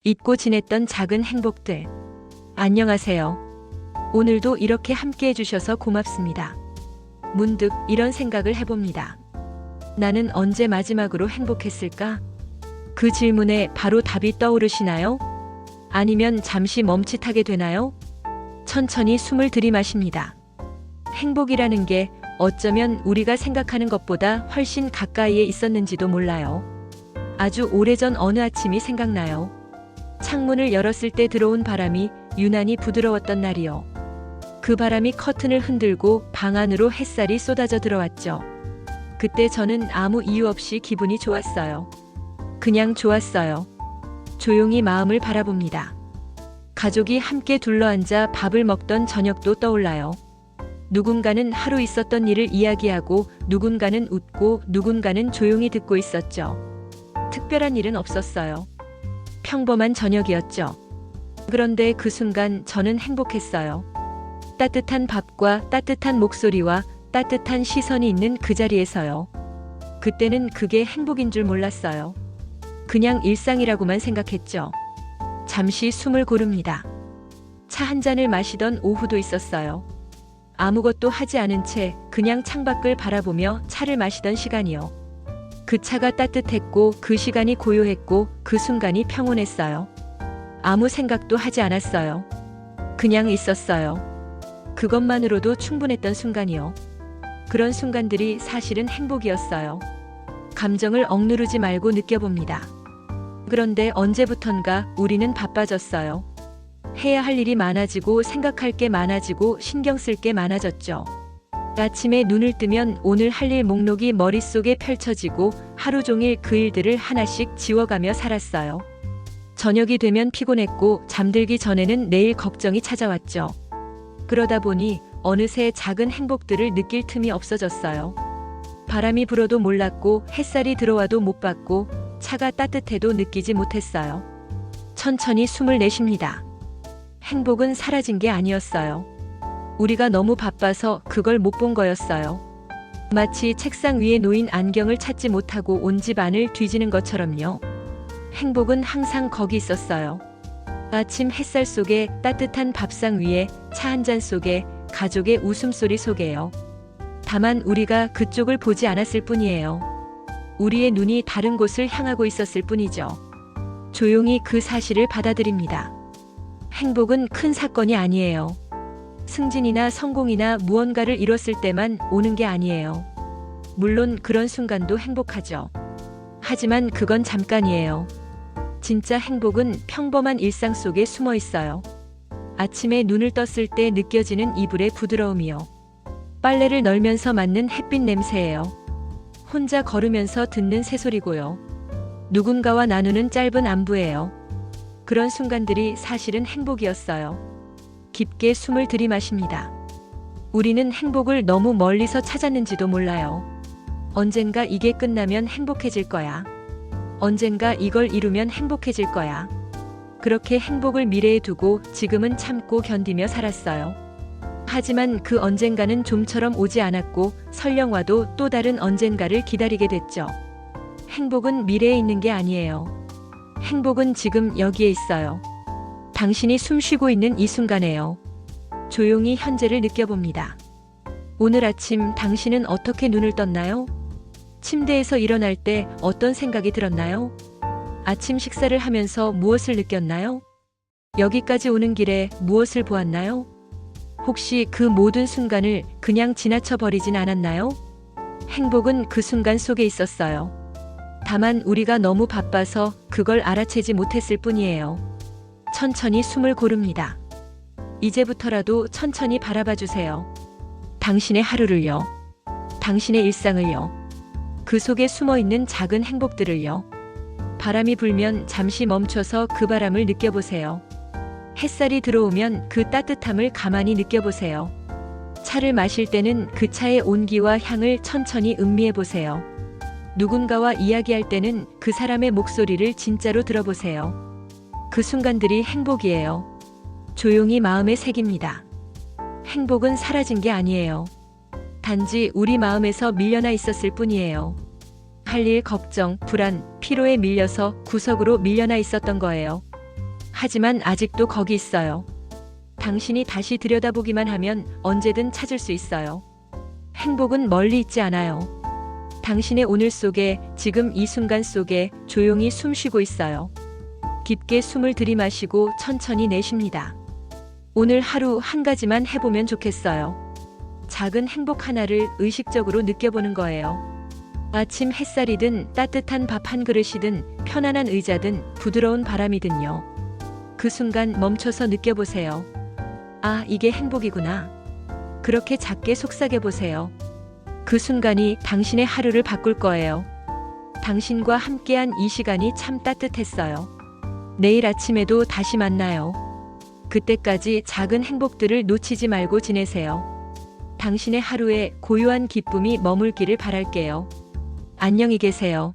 잊고 지냈던 작은 행복들. 안녕하세요. 오늘도 이렇게 함께 해주셔서 고맙습니다. 문득 이런 생각을 해봅니다. 나는 언제 마지막으로 행복했을까? 그 질문에 바로 답이 떠오르시나요? 아니면 잠시 멈칫하게 되나요? 천천히 숨을 들이마십니다. 행복이라는 게 어쩌면 우리가 생각하는 것보다 훨씬 가까이에 있었는지도 몰라요. 아주 오래전 어느 아침이 생각나요. 창문을 열었을 때 들어온 바람이 유난히 부드러웠던 날이요. 그 바람이 커튼을 흔들고 방 안으로 햇살이 쏟아져 들어왔죠. 그때 저는 아무 이유 없이 기분이 좋았어요. 그냥 좋았어요. 조용히 마음을 바라봅니다. 가족이 함께 둘러앉아 밥을 먹던 저녁도 떠올라요. 누군가는 하루 있었던 일을 이야기하고 누군가는 웃고 누군가는 조용히 듣고 있었죠. 특별한 일은 없었어요. 평범한 저녁이었죠. 그런데 그 순간 저는 행복했어요. 따뜻한 밥과 따뜻한 목소리와 따뜻한 시선이 있는 그 자리에서요. 그때는 그게 행복인 줄 몰랐어요. 그냥 일상이라고만 생각했죠. 잠시 숨을 고릅니다. 차 한 잔을 마시던 오후도 있었어요. 아무것도 하지 않은 채 그냥 창밖을 바라보며 차를 마시던 시간이요. 그 차가 따뜻했고 그 시간이 고요했고 그 순간이 평온했어요. 아무 생각도 하지 않았어요. 그냥 있었어요. 그것만으로도 충분했던 순간이요. 그런 순간들이 사실은 행복이었어요. 감정을 억누르지 말고 느껴봅니다. 그런데 언제부턴가 우리는 바빠졌어요. 해야 할 일이 많아지고 생각할 게 많아지고 신경 쓸 게 많아졌죠. 아침에 눈을 뜨면 오늘 할 일 목록이 머릿속에 펼쳐지고 하루 종일 그 일들을 하나씩 지워가며 살았어요. 저녁이 되면 피곤했고 잠들기 전에는 내일 걱정이 찾아왔죠. 그러다 보니 어느새 작은 행복들을 느낄 틈이 없어졌어요. 바람이 불어도 몰랐고 햇살이 들어와도 못 봤고 차가 따뜻해도 느끼지 못했어요. 천천히 숨을 내쉽니다. 행복은 사라진 게 아니었어요. 우리가 너무 바빠서 그걸 못 본 거였어요. 마치 책상 위에 놓인 안경을 찾지 못하고 온 집 안을 뒤지는 것처럼요. 행복은 항상 거기 있었어요. 아침 햇살 속에 따뜻한 밥상 위에 차 한 잔 속에 가족의 웃음소리 속에요. 다만 우리가 그쪽을 보지 않았을 뿐이에요. 우리의 눈이 다른 곳을 향하고 있었을 뿐이죠. 조용히 그 사실을 받아들입니다. 행복은 큰 사건이 아니에요. 승진이나 성공이나 무언가를 이뤘을 때만 오는 게 아니에요. 물론 그런 순간도 행복하죠. 하지만 그건 잠깐이에요. 진짜 행복은 평범한 일상 속에 숨어 있어요. 아침에 눈을 떴을 때 느껴지는 이불의 부드러움이요. 빨래를 널면서 맡는 햇빛 냄새예요. 혼자 걸으면서 듣는 새소리고요. 누군가와 나누는 짧은 안부예요. 그런 순간들이 사실은 행복이었어요. 깊게 숨을 들이마십니다. 우리는 행복을 너무 멀리서 찾았는지도 몰라요. 언젠가 이게 끝나면 행복해질 거야. 언젠가 이걸 이루면 행복해질 거야. 그렇게 행복을 미래에 두고 지금은 참고 견디며 살았어요. 하지만 그 언젠가는 좀처럼 오지 않았고 설령 와도 또 다른 언젠가를 기다리게 됐죠. 행복은 미래에 있는 게 아니에요. 행복은 지금 여기에 있어요. 당신이 숨 쉬고 있는 이 순간에요. 조용히 현재를 느껴봅니다. 오늘 아침 당신은 어떻게 눈을 떴나요? 침대에서 일어날 때 어떤 생각이 들었나요? 아침 식사를 하면서 무엇을 느꼈나요? 여기까지 오는 길에 무엇을 보았나요? 혹시 그 모든 순간을 그냥 지나쳐 버리진 않았나요? 행복은 그 순간 속에 있었어요. 다만 우리가 너무 바빠서 그걸 알아채지 못했을 뿐이에요. 천천히 숨을 고릅니다. 이제부터라도 천천히 바라봐 주세요. 당신의 하루를요. 당신의 일상을요. 그 속에 숨어 있는 작은 행복들을요. 바람이 불면 잠시 멈춰서 그 바람을 느껴보세요. 햇살이 들어오면 그 따뜻함을 가만히 느껴보세요. 차를 마실 때는 그 차의 온기와 향을 천천히 음미해 보세요. 누군가와 이야기할 때는 그 사람의 목소리를 진짜로 들어보세요. 그 순간들이 행복이에요. 조용히 마음에 새깁니다. 행복은 사라진 게 아니에요. 단지 우리 마음에서 밀려나 있었을 뿐이에요. 할 일, 걱정, 불안, 피로에 밀려서 구석으로 밀려나 있었던 거예요. 하지만 아직도 거기 있어요. 당신이 다시 들여다보기만 하면 언제든 찾을 수 있어요. 행복은 멀리 있지 않아요. 당신의 오늘 속에, 지금 이 순간 속에 조용히 숨 쉬고 있어요. 깊게 숨을 들이마시고 천천히 내쉽니다. 오늘 하루 한 가지만 해보면 좋겠어요. 작은 행복 하나를 의식적으로 느껴보는 거예요. 아침 햇살이든 따뜻한 밥 한 그릇이든 편안한 의자든 부드러운 바람이든요. 그 순간 멈춰서 느껴보세요. 아, 이게 행복이구나. 그렇게 작게 속삭여 보세요. 그 순간이 당신의 하루를 바꿀 거예요. 당신과 함께한 이 시간이 참 따뜻했어요. 내일 아침에도 다시 만나요. 그때까지 작은 행복들을 놓치지 말고 지내세요. 당신의 하루에 고요한 기쁨이 머물기를 바랄게요. 안녕히 계세요.